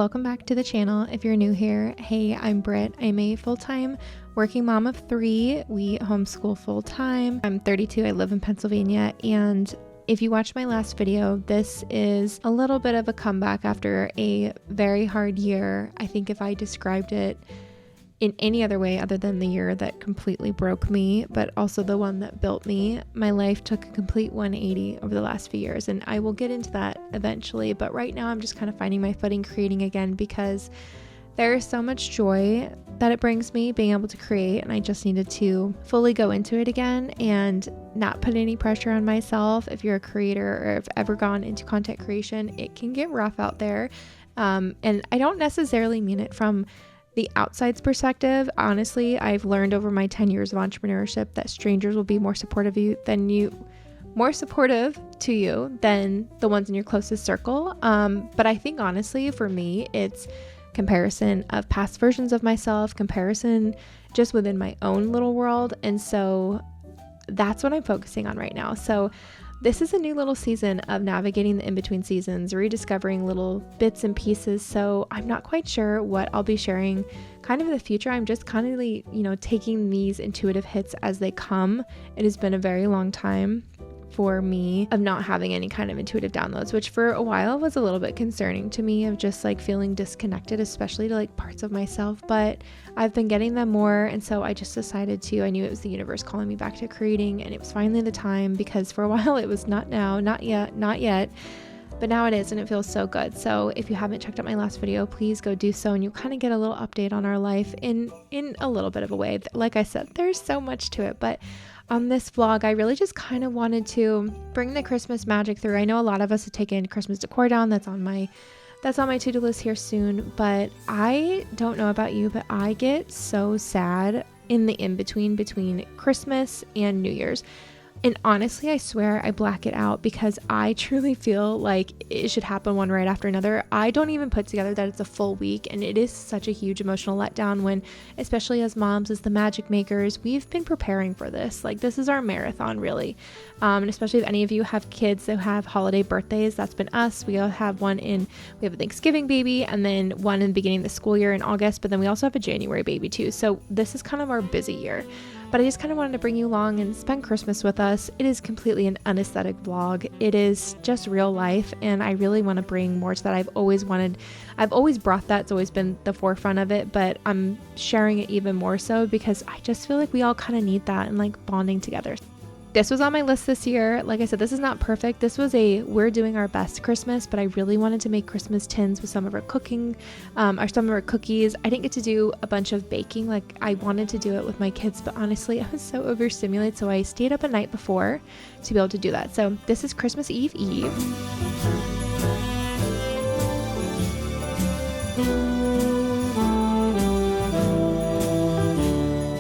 welcome back to the channel. If you're new here, hey, I'm Britt. I'm a full-time working mom of 3. We homeschool full-time. I'm 32. I live in Pennsylvania, and if you watched my last video, this is a little bit of a comeback after a very hard year. I think if I described it in any other way other than the year that completely broke me, but also the one that built me, my life took a complete 180 over the last few years, and I will get into that eventually. But right now I'm just kind of finding my footing creating again, because there is so much joy that it brings me being able to create, and I just needed to fully go into it again and not put any pressure on myself. If you're a creator or have ever gone into content creation, it can get rough out there, and I don't necessarily mean it from the outside's perspective. Honestly, I've learned over my 10 years of entrepreneurship that strangers will be more supportive to you than the ones in your closest circle. But I think honestly, for me, it's comparison of past versions of myself, comparison just within my own little world. And so that's what I'm focusing on right now. So this is a new little season of navigating the in-between seasons, rediscovering little bits and pieces. So I'm not quite sure what I'll be sharing kind of in the future. I'm just kind of, taking these intuitive hits as they come. It has been a very long time for me of not having any kind of intuitive downloads, which for a while was a little bit concerning to me, of just like feeling disconnected, especially to like parts of myself. But I've been getting them more, and so I just decided I knew it was the universe calling me back to creating, and it was finally the time, because for a while it was not now, not yet, but now it is, and it feels so good. So if you haven't checked out my last video, please go do so, and you'll kind of get a little update on our life in a little bit of a way. Like I said, there's so much to it, but on this vlog, I really just kind of wanted to bring the Christmas magic through. I know a lot of us have taken Christmas decor down. That's on my to-do list here soon, but I don't know about you, but I get so sad in the in-between between Christmas and New Year's. And honestly, I swear I black it out, because I truly feel like it should happen one right after another. I don't even put together that it's a full week, and it is such a huge emotional letdown when, especially as moms, as the magic makers, we've been preparing for this. Like, this is our marathon, really. And especially if any of you have kids that have holiday birthdays, that's been us. We all have we have a Thanksgiving baby, and then one in the beginning of the school year in August, but then we also have a January baby too. So this is kind of our busy year. But I just kind of wanted to bring you along and spend Christmas with us. It is completely an unaesthetic vlog. It is just real life, and I really want to bring more to that. I've always brought that. It's always been the forefront of it, but I'm sharing it even more so because I just feel like we all kind of need that, and like bonding together. This was on my list this year. Like I said, this is not perfect. This was we're doing our best Christmas, but I really wanted to make Christmas tins with some of our cooking, or some of our cookies. I didn't get to do a bunch of baking. Like, I wanted to do it with my kids, but honestly, I was so overstimulated. So I stayed up a night before to be able to do that. So this is Christmas Eve.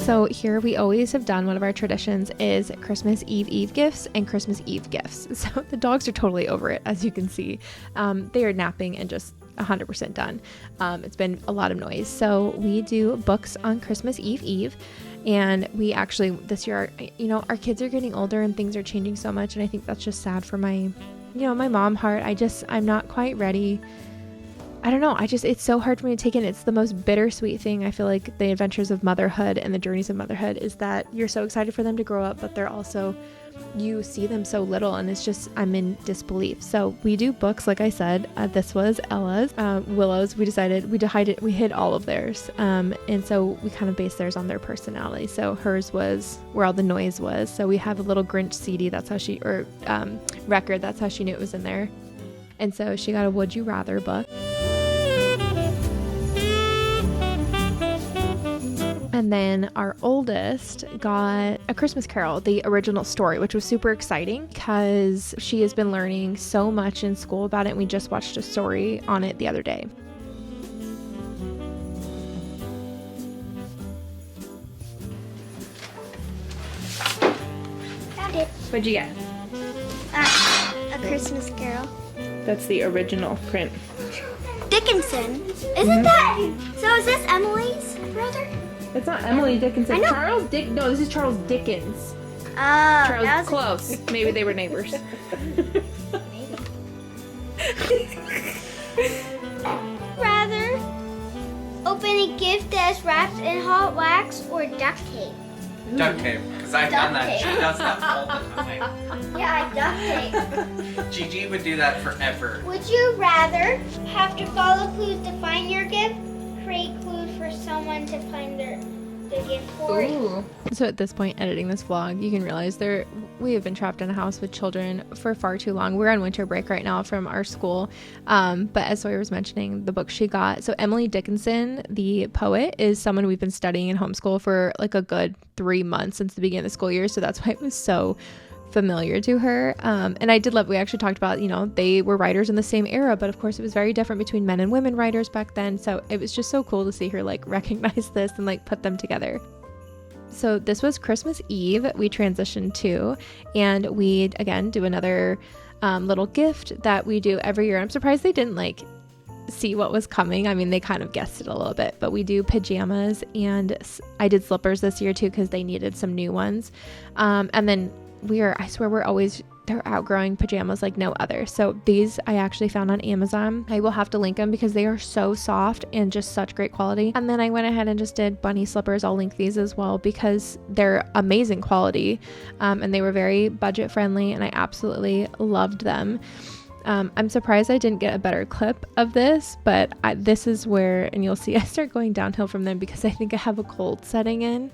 So here we always have done, one of our traditions is Christmas Eve gifts and Christmas Eve gifts. So the dogs are totally over it, as you can see. They are napping and just 100% done. It's been a lot of noise. So we do books on Christmas Eve. And we actually, this year, our kids are getting older and things are changing so much. And I think that's just sad for my mom heart. I'm not quite ready. I don't know. It's so hard for me to take in. It's the most bittersweet thing. I feel like the adventures of motherhood and the journeys of motherhood is that you're so excited for them to grow up, but they're also, you see them so little, and it's just, I'm in disbelief. So we do books, like I said. This was Ella's, Willow's. We hid all of theirs. And so we kind of based theirs on their personality. So hers was where all the noise was. So we have a little Grinch CD. That's how record. That's how she knew it was in there. And so she got a Would You Rather book. And then our oldest got A Christmas Carol, the original story, which was super exciting because she has been learning so much in school about it. And we just watched a story on it the other day. Found it. What'd you get? A Christmas Carol. That's the original print. Dickinson. Isn't that? So is this Emily's brother? It's not Emily Dickinson. No, this is Charles Dickens. Charles, close. Maybe they were neighbors. Rather gift that's wrapped in hot wax or duct tape? Duct tape, because I've done that. She does that all the time. Yeah, I duct tape. Gigi would do that forever. Would you rather have to follow clues to find your gift, create clues for someone to find their gift for you? So at this point, editing this vlog, you can realize we have been trapped in a house with children for far too long. We're on winter break right now from our school. But as Sawyer was mentioning, the book she got. So Emily Dickinson, the poet, is someone we've been studying in homeschool for like a good 3 months since the beginning of the school year. So that's why it was so familiar to her. And I did love, we actually talked about, they were writers in the same era, but of course it was very different between men and women writers back then. So it was just so cool to see her like recognize this and like put them together. So this was Christmas Eve we transitioned to, and we again do another little gift that we do every year. I'm surprised they didn't like see what was coming. I mean, they kind of guessed it a little bit, but we do pajamas, and I did slippers this year too because they needed some new ones. And then I swear they're outgrowing pajamas like no other. So these I actually found on Amazon. I will have to link them because they are so soft and just such great quality. And then I went ahead and just did bunny slippers. I'll link these as well because they're amazing quality. And they were very budget friendly and I absolutely loved them. I'm surprised I didn't get a better clip of this, but this is where, and you'll see I start going downhill from them because I think I have a cold setting in.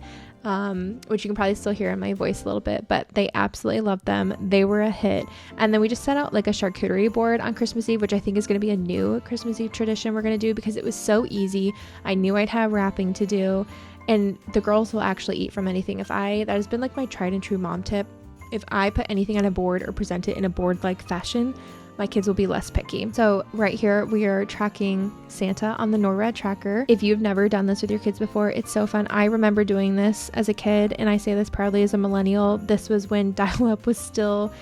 Which you can probably still hear in my voice a little bit, but they absolutely loved them. They were a hit. And then we just set out like a charcuterie board on Christmas Eve, which I think is going to be a new Christmas Eve tradition we're going to do because it was so easy. I knew I'd have wrapping to do, and the girls will actually eat from anything. That has been like my tried and true mom tip. If I put anything on a board or present it in a board-like fashion, my kids will be less picky. So right here, we are tracking Santa on the NORAD tracker. If you've never done this with your kids before, it's so fun. I remember doing this as a kid, and I say this proudly as a millennial. This was when dial-up was still,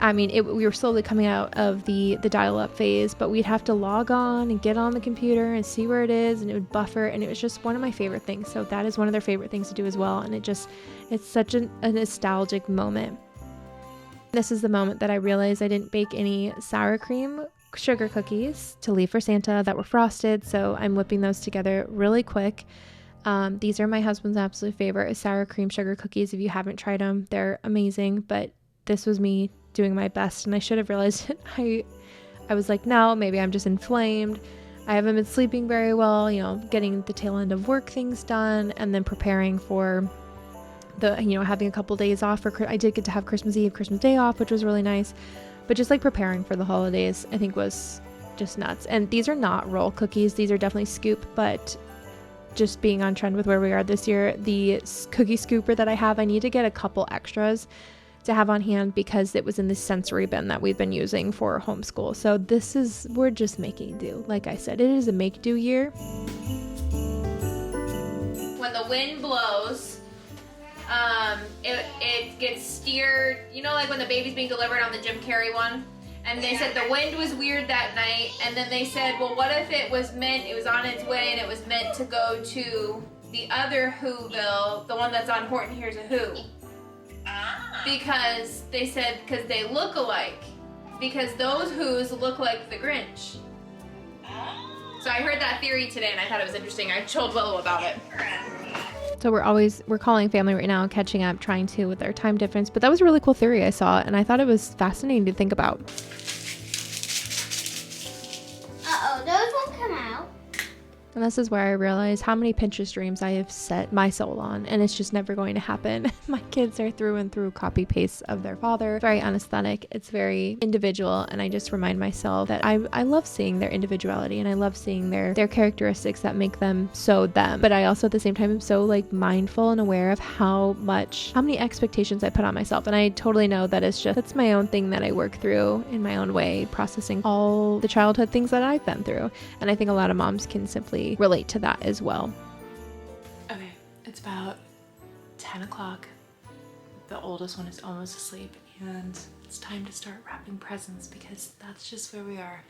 we were slowly coming out of the dial-up phase, but we'd have to log on and get on the computer and see where it is, and it would buffer, and it was just one of my favorite things. So that is one of their favorite things to do as well, and it's such a nostalgic moment. This is the moment that I realized I didn't bake any sour cream sugar cookies to leave for Santa that were frosted, so I'm whipping those together really quick. These are my husband's absolute favorite, sour cream sugar cookies. If you haven't tried them, they're amazing, but this was me doing my best, and I should have realized it. I was like, no, maybe I'm just inflamed. I haven't been sleeping very well, getting the tail end of work things done, and then preparing for having a couple days off I did get to have Christmas Eve, Christmas Day off, which was really nice, but just like preparing for the holidays, I think was just nuts. And these are not roll cookies. These are definitely scoop, but just being on trend with where we are this year, the cookie scooper that I have, I need to get a couple extras to have on hand because it was in the sensory bin that we've been using for homeschool. So we're just making do. Like I said, it is a make do year. When the wind blows, it gets steered, like when the baby's being delivered on the Jim Carrey one, and they said the wind was weird that night, and then they said, well, what if it was on its way and it was meant to go to the other Whoville, the one that's on Horton Hears a Who, because they said, because they look alike, because those Whos look like the Grinch. So I heard that theory today and I thought it was interesting. I told Willow about it. So we're calling family right now, catching up, trying to with our time difference. But that was a really cool theory I saw, and I thought it was fascinating to think about. Uh-oh, those won't come out. And this is where I realize how many Pinterest dreams I have set my soul on, and it's just never going to happen. My kids are through and through copy pastes of their father. Very unaesthetic. It's very individual, and I just remind myself that I love seeing their individuality, and I love seeing their characteristics that make them so them. But I also at the same time am so like mindful and aware of how many expectations I put on myself. And I totally know that that's my own thing that I work through in my own way, processing all the childhood things that I've been through. And I think a lot of moms can simply relate to that as well. Okay, it's about 10 o'clock. The oldest one is almost asleep, and it's time to start wrapping presents because that's just where we are.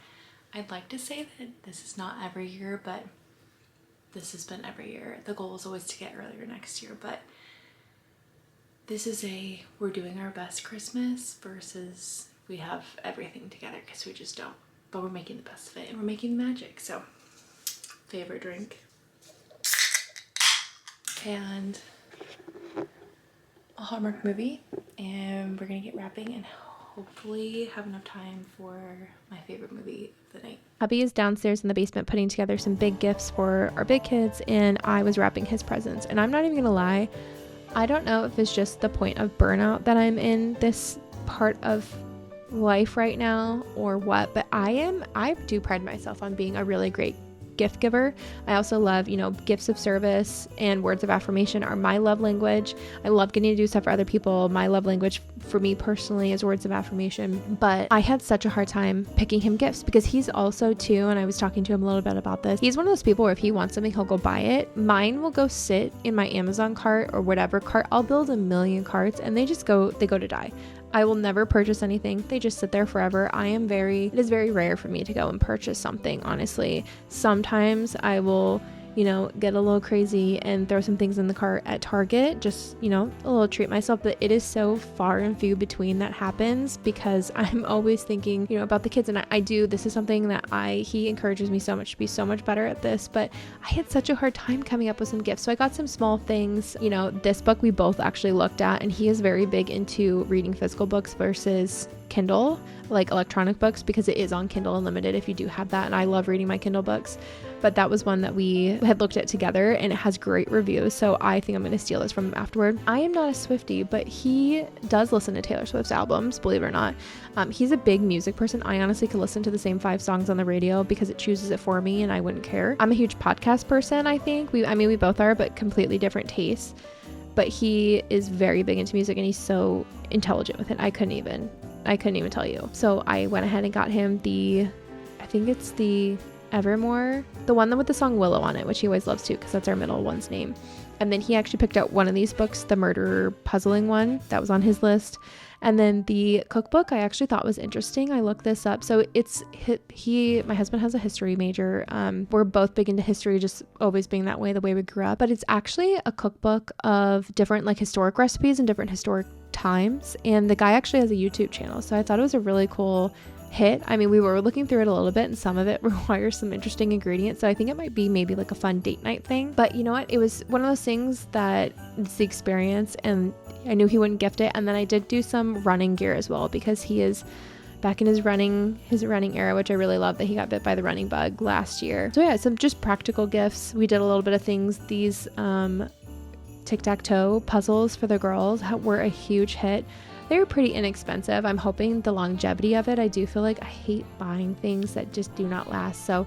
I'd like to say that this is not every year, but this has been every year. The goal is always to get earlier next year, but this is we're doing our best Christmas versus we have everything together because we just don't. But we're making the best of it and we're making magic. So, favorite drink? and a Hallmark movie, and we're gonna get wrapping and hopefully have enough time for my favorite movie of the night. Hubby is downstairs in the basement putting together some big gifts for our big kids, and I was wrapping his presents. And I'm not even gonna lie, I don't know if it's just the point of burnout that I'm in this part of life right now or what, but I do pride myself on being a really great gift giver. I also love, gifts of service and words of affirmation are my love language. I love getting to do stuff for other people. My love language for me personally is words of affirmation. But I had such a hard time picking him gifts because he's also too, and I was talking to him a little bit about this, he's one of those people where if he wants something, he'll go buy it. Mine will go sit in my Amazon cart or whatever cart. I'll build a million carts and they go to die. I will never purchase anything. They just sit there forever. It is very rare for me to go and purchase something, honestly. Sometimes I will, get a little crazy and throw some things in the cart at Target, just, a little treat myself. But it is so far and few between that happens because I'm always thinking, about the kids. And I do, this is something that he encourages me so much to be so much better at this, but I had such a hard time coming up with some gifts. So I got some small things, this book we both actually looked at, and he is very big into reading physical books versus Kindle, like electronic books, because it is on Kindle Unlimited if you do have that. And I love reading my Kindle books, but that was one that we had looked at together and it has great reviews. So I think I'm going to steal this from him afterward. I am not a Swiftie, but he does listen to Taylor Swift's albums, believe it or not. He's a big music person. I honestly could listen to the same 5 songs on the radio because it chooses it for me and I wouldn't care. I'm a huge podcast person. I think we both are, but completely different tastes. But he is very big into music and he's so intelligent with it. I couldn't even tell you. So I went ahead and got him I think it's the Evermore, the one with the song Willow on it, which he always loves too, because that's our middle one's name. And then he actually picked out one of these books, the murder puzzling one, that was on his list. And then the cookbook I actually thought was interesting. I looked this up. So my husband has a history major. We're both big into history, just always being that way, the way we grew up. But it's actually a cookbook of different historic recipes and different historic times. And the guy actually has a YouTube channel. So I thought it was a really cool hit. We were looking through it a little bit and some of it requires some interesting ingredients. So I think it might be maybe like a fun date night thing. But you know what? It was one of those things that it's the experience, and I knew he wouldn't gift it. And then I did do some running gear as well because he is back in his running era, which I really love that he got bit by the running bug last year. So yeah, some just practical gifts. We did a little bit of things. These tic-tac-toe puzzles for the girls were a huge hit. They were pretty inexpensive. I'm hoping the longevity of it. I do feel like I hate buying things that just do not last. So,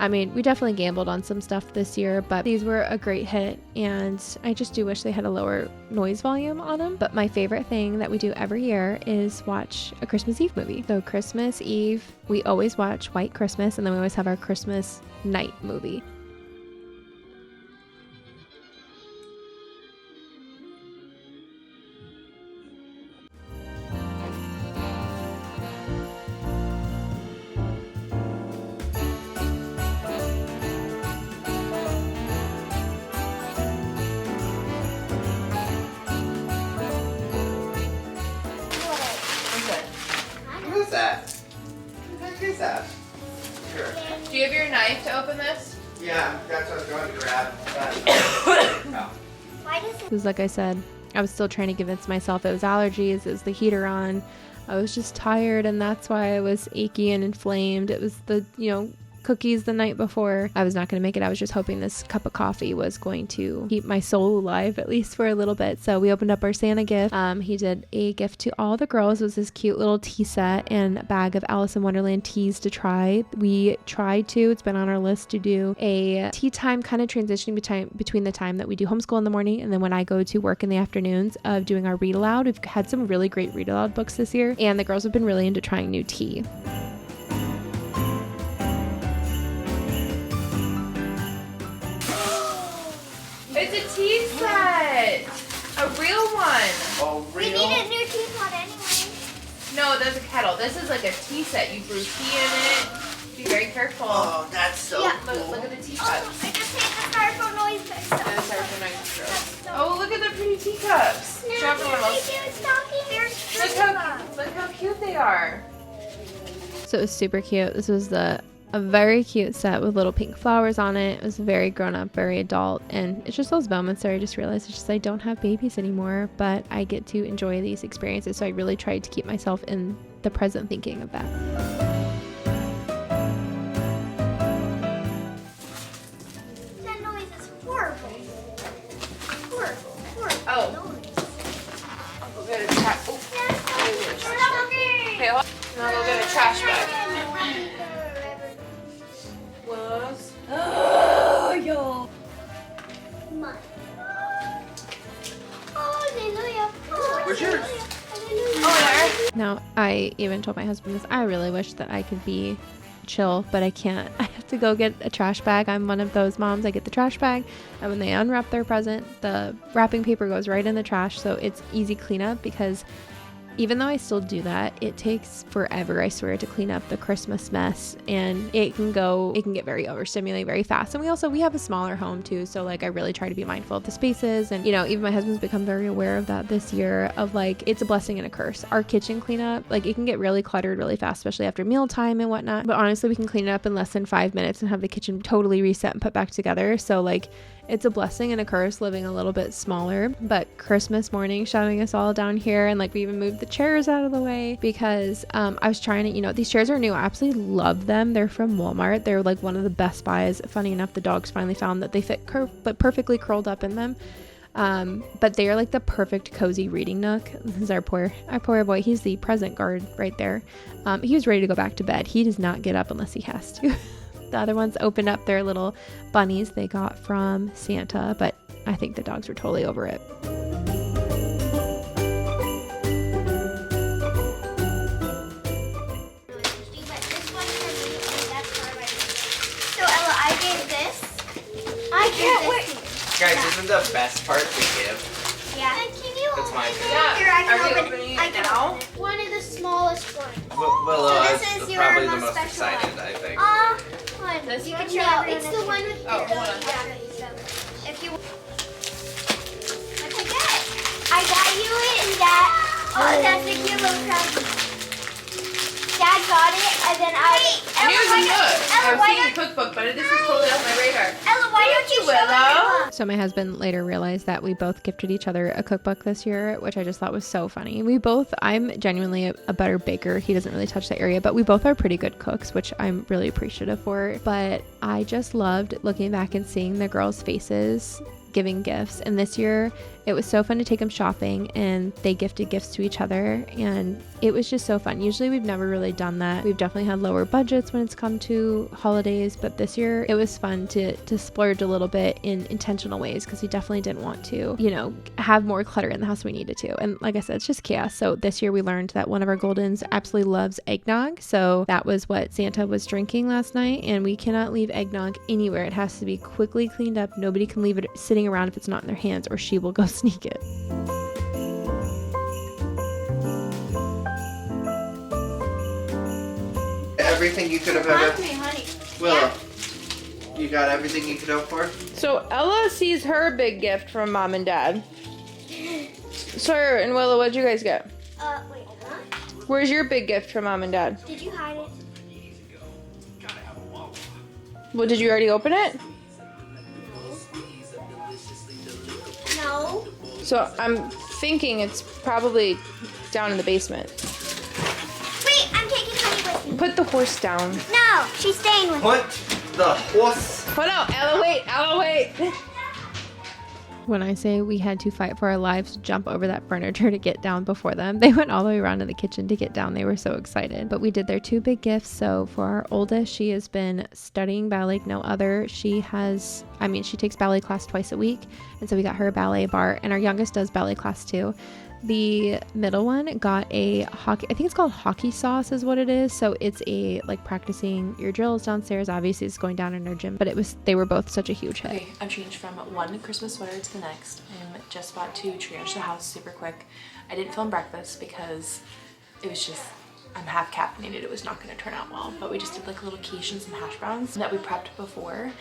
we definitely gambled on some stuff this year, but these were a great hit. And I just do wish they had a lower noise volume on them. But my favorite thing that we do every year is watch a Christmas Eve movie. So Christmas Eve, we always watch White Christmas, and then we always have our Christmas night movie. Do you have your knife to open this? Yeah, that's what I was going to grab. Why does it? Because like I said, I was still trying to convince myself it was allergies, it was the heater on. I was just tired, and that's why I was achy and inflamed. It was the, cookies the night before. I was not going to make it. I was just hoping this cup of coffee was going to keep my soul alive, at least for a little bit. So we opened up our Santa gift. He did a gift to all the girls. It was this cute little tea set and a bag of Alice in Wonderland teas to try. We tried to, it's been on our list to do a tea time kind of transitioning between the time that we do homeschool in the morning and then when I go to work in the afternoons of doing our read aloud. We've had some really great read aloud books this year, and the girls have been really into trying new tea. It's a tea set! A real one! Oh, We real? need a new teapot anyway. No, that's a kettle. This is like a tea set. You brew tea in it. Be very careful. Oh, that's so Yeah. cool. Look at the teapot. Oh, I just hate the styrofoam noise. And the styrofoam knife is gross. Oh, look at the pretty teacups. Show everyone else. Look how cute they are. So it was super cute. This was the a very cute set with little pink flowers on it. It was very grown up, very adult, and it's just those moments where I just realized it's just I don't have babies anymore, but I get to enjoy these experiences. So I really tried to keep myself in the present thinking of that. That noise is horrible. Horrible. Oh. Noise. I'll go get a trash. Oh, okay, hold on. I'll go get a trash bag. Willows. Oh, yo. Mine. Oh, hallelujah. Where's yours? Oh, there. Now, I even told my husband this. I really wish that I could be chill, but I can't. I have to go get a trash bag. I'm one of those moms. I get the trash bag, and when they unwrap their present, the wrapping paper goes right in the trash, so it's easy cleanup because even though I still do that, it takes forever, I swear, to clean up the Christmas mess, and it can get very overstimulating very fast. And we have a smaller home too, so like I really try to be mindful of the spaces, and even my husband's become very aware of that this year, of like it's a blessing and a curse. Our kitchen cleanup, like it can get really cluttered really fast, especially after mealtime and whatnot, but honestly we can clean it up in less than 5 minutes and have the kitchen totally reset and put back together. So like it's a blessing and a curse living a little bit smaller. But Christmas morning, showing us all down here, and like we even moved the chairs out of the way because I was trying to, these chairs are new. I absolutely love them. They're from Walmart. They're like one of the best buys. Funny enough, the dogs finally found that they fit perfectly curled up in them. But they are like the perfect cozy reading nook. This is our poor boy. He's the present guard right there. He was ready to go back to bed. He does not get up unless he has to. The other ones opened up their little bunnies they got from Santa, but I think the dogs were totally over it. So Ella, I gave this. I can't wait. Guys, isn't the best part to give? Yeah. Can you That's my favorite. Yeah. Here, I can Are we open opening I it can now? open it. One of the smallest ones. Willow So this is is your probably the most most special excited, one. I think. One. This You one? can show it's the one with Oh, hold on. Yeah. If you What'd you get? I got you it and Dad. Oh, that's a cute little present. Dad got it and then I I knew it was good. I was seeing a cookbook, but this is totally off my radar. Ella, why don't you show Willow? it? So my husband later realized that we both gifted each other a cookbook this year, which I just thought was so funny. I'm genuinely a better baker. He doesn't really touch that area, but we both are pretty good cooks, which I'm really appreciative for. But I just loved looking back and seeing the girls' faces giving gifts. And this year it was so fun to take them shopping, and they gifted gifts to each other, and it was just so fun. Usually we've never really done that. We've definitely had lower budgets when it's come to holidays, but this year it was fun to splurge a little bit in intentional ways, because we definitely didn't want to have more clutter in the house than we needed to. And like I said, it's just chaos. So this year we learned that one of our Goldens absolutely loves eggnog, so that was what Santa was drinking last night, and we cannot leave eggnog anywhere. It has to be quickly cleaned up. Nobody can leave it sitting around if it's not in their hands, or she will go sneak it. Everything you could have ever. Willow, you got everything you could hope for? So Ella sees her big gift from Mom and Dad. Sir and Willow, what'd you guys get? Wait, huh? Where's your big gift from Mom and Dad? Did you hide it? Well, did you already open it? No. So I'm thinking it's probably down in the basement. Wait, I'm taking Honey with me. Put the horse down. No, she's staying with me. Put the horse. Put out. Ella, wait. When I say we had to fight for our lives to jump over that furniture to get down before them, they went all the way around to the kitchen to get down. They were so excited. But we did their two big gifts. So for our oldest, she has been studying ballet like no other. She takes ballet class twice a week. And so we got her a ballet bar. And our youngest does ballet class too. The middle one got a hockey, I think it's called hockey sauce is what it is. So it's practicing your drills downstairs. Obviously it's going down in our gym, but they were both such a huge hit. Okay, I've changed from one Christmas sweater to the next. I'm just about to triage the house super quick. I didn't film breakfast because it was just, I'm half caffeinated. It was not going to turn out well, but we just did like little quiche and some hash browns that we prepped before.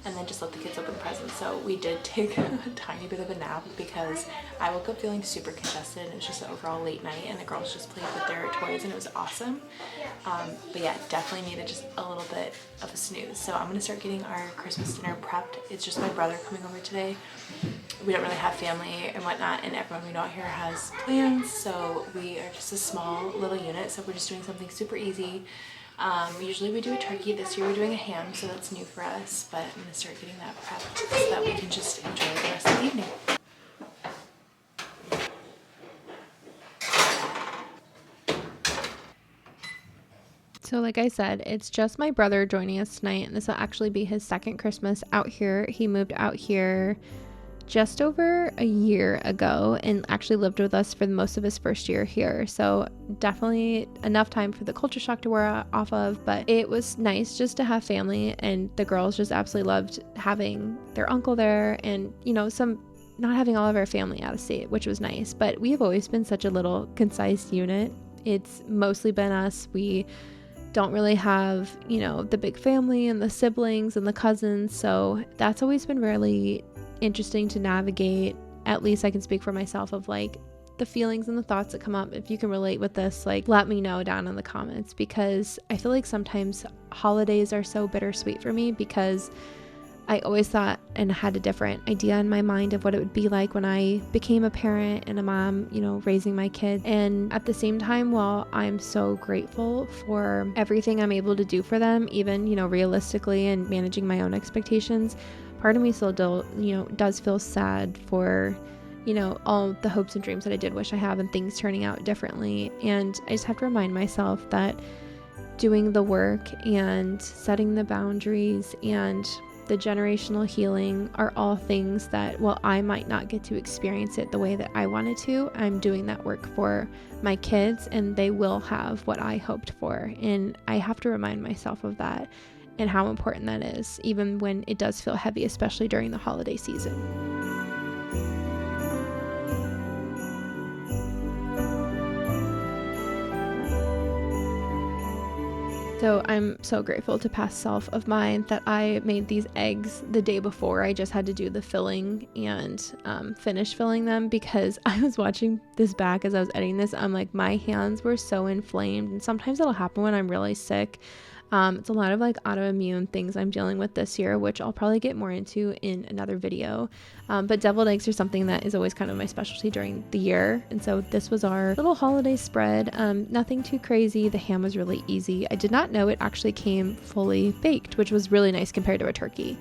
and then just let the kids open presents. So we did take a tiny bit of a nap because I woke up feeling super congested, and it was just an overall late night, and the girls just played with their toys and it was awesome. But yeah, definitely needed just a little bit of a snooze. So I'm gonna start getting our Christmas dinner prepped. It's just my brother coming over today. We don't really have family and whatnot, and everyone we know out here has plans, so we are just a small little unit, so we're just doing something super easy. Usually we do a turkey. This year we're doing a ham, so that's new for us, but I'm gonna start getting that prepped so that we can just enjoy the rest of the evening. So like I said, it's just my brother joining us tonight, and this will actually be his second Christmas out here. He moved out here just over a year ago and actually lived with us for most of his first year here. So definitely enough time for the culture shock to wear off of, but it was nice just to have family, and the girls just absolutely loved having their uncle there, and you know, not having all of our family out of state, which was nice. But we have always been such a little concise unit. It's mostly been us. We don't really have, you know, the big family and the siblings and the cousins, so that's always been really interesting to navigate. At least I can speak for myself of like the feelings and the thoughts that come up. If you can relate with this, like let me know down in the comments, because I feel like sometimes holidays are so bittersweet for me, because I always thought and had a different idea in my mind of what it would be like when I became a parent and a mom, you know, raising my kids. And at the same time, while I'm so grateful for everything I'm able to do for them, even, you know, realistically and managing my own expectations, part of me still, does feel sad for, you know, all the hopes and dreams that I did wish I have and things turning out differently. And I just have to remind myself that doing the work and setting the boundaries and the generational healing are all things that, while I might not get to experience it the way that I wanted to, I'm doing that work for my kids, and they will have what I hoped for. And I have to remind myself of that and how important that is, even when it does feel heavy, especially during the holiday season. So I'm so grateful to past self of mine that I made these eggs the day before. I just had to do the filling and finish filling them, because I was watching this back as I was editing this. I'm like, my hands were so inflamed, and sometimes it'll happen when I'm really sick. It's a lot of like autoimmune things I'm dealing with this year, which I'll probably get more into in another video. But deviled eggs are something that is always kind of my specialty during the year. And so this was our little holiday spread. Nothing too crazy. The ham was really easy. I did not know it actually came fully baked, which was really nice compared to a turkey.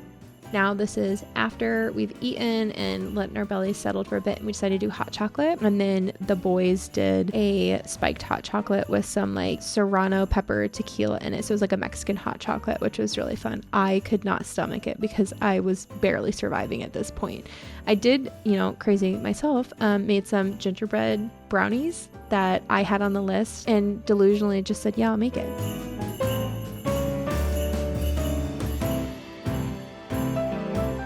Now this is after we've eaten and letting our bellies settled for a bit, and we decided to do hot chocolate. And then the boys did a spiked hot chocolate with some like serrano pepper tequila in it. So it was like a Mexican hot chocolate, which was really fun. I could not stomach it because I was barely surviving at this point. I did, you know, crazy myself, made some gingerbread brownies that I had on the list, and delusionally just said, yeah, I'll make it.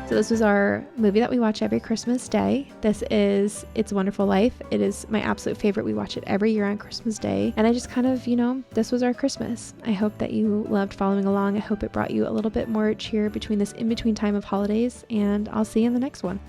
So this was our movie that we watch every Christmas Day. This is It's a Wonderful Life. It is my absolute favorite. We watch it every year on Christmas Day. And I just kind of, you know, this was our Christmas. I hope that you loved following along. I hope it brought you a little bit more cheer between this in-between time of holidays. And I'll see you in the next one.